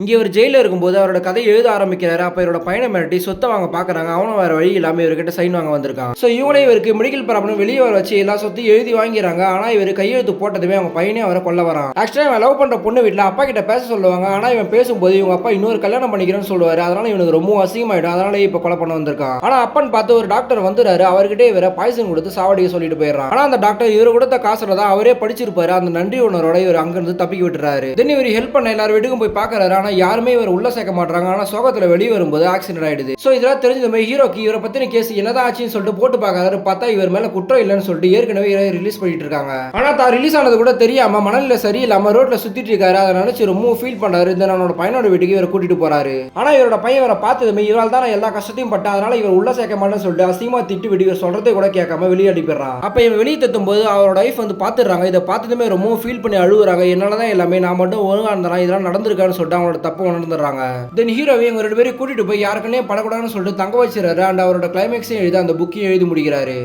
இங்கே இவர் ஜெயில்ல இருக்கும்போது அவரோட கதைய எழுத ஆரம்பிக்கிறாரு. அப்ப இவரோட பையன மிரட்டி சொத்த வாங்க பார்க்குறாங்க. அவனும் வேற வழி இல்லாம இவர்கிட்ட சைன் வாங்க வந்திருக்கான். ஸோ இவங்களே இவருக்கு மெடிக்கல் ப்ராப்ளம் வெளிய வர வச்சு எல்லா சொத்தையும் எழுதி வாங்கிறாங்க. ஆனா இவர் கையெழுத்து போட்டதுமே அவங்க பையனே அவரை கொல்ல வரான். ஆக்சுவலா இவன் லவ் பண்ற பொண்ணு வீட்ல அப்பா கிட்ட பேச சொல்லுவாங்க. ஆனா இவன் பேசும்போது இவங்க அப்பா இன்னொரு கல்யாணம் பண்ணிக்கிறேன்னு சொல்லுவாரு. அதனால இவனுக்கு ரொம்ப அசிங்கமாயிடும். அதனால இப்ப கொலை பண்ண வந்திருக்கான். ஆனா அப்பன் பார்த்து ஒரு டாக்டர் வந்துறாரு. அவர்கிட்ட இவரை பாய்சன் கொடுத்து சாவடிக்க சொல்லிட்டு போயிடுறான். ஆனா அந்த டாக்டர் இவரு கொடுத்த காசுல தான் அவரே படிச்சிருப்பாரு. அந்த நன்றி உணர்வோட இவர் அங்கிருந்து தப்பிக்க விட்டுறாரு. தென் இவர் ஹெல்ப் பண்ண எல்லாரும் வீட்டுக்கும் போய் பார்க்கறாரு. ஆனா யாருமே இவர் உள்ள சேர்க்க மாட்டாங்க. ஆனா சோகத்துல வெளிய வரும்போது ஆக்சிடென்ட் ஆயிடுது. சோ இதெல்லாம் தெரிஞ்சதுமே ஹீரோக்கு இவரை பத்தின கேஸ் என்னதான் ஆச்சுன்னு சொல்லிட்டு போட்டு பார்க்கறாரு. பார்த்தா இவர் மேல குற்றம் இல்லைன்னு சொல்லிட்டு ஏற்கனவே ரிலீஸ் பண்ணிட்டு இருக்காங்க. ஆனா தான் ரிலீஸ் ஆனது கூட தெரியாம மனநிலை சரியில்லாம ரோட்ல சுத்திட்டு இருக்காரு. அதை நினைச்சு ரொம்ப ஃபீல் பண்றாரு. தென் அவனோட பையனோட வீட்டுக்கு இவரை கூட்டிட்டு போறாரு. ஆனா இவரோட பையன் இவரை பார்த்ததுமே இவரால் தான் நான் எல்லா கஷ்டத்தையும் பட்டேன். அதனால இவர் உள்ள சேர்க்க மாட்டேன்னு சொல்லிட்டு அசிங்கமா திட்டு விட்டு இவர் சொல்றதை கூட கேட்காம வெளியே அடிப்பிடுறான். அப்ப இவன் வெளியே தத்தும் போது அவரோட ஒய்ஃப் வந்து பாத்துறாங்க. இதை பார்த்ததுமே ரொம்ப ஃபீல் பண்ணி அழுகுறாங்க. என்னாலதான் எல்லாமே நான் மட்டும் ஒழுங்கா இருந்தா இதெல்லாம் நடந்திருக்கான்னு சொல்லிட்டு அவங்களோட தப்பு உணர்ந்துடுறாங்க. தென் ஹீரோவை இவங்க ரெண்டு பேரும் கூட்டிட்டு போய் யாருக்குன்னே படக்கூடாதுன்னு சொல்லிட்டு தங்க வச்சிடறாரு. அண்ட் அவரோட கிளைமேக்ஸையும் எழுதி அந்த புக்கையும் எழுதி முடிக்கிறாரு.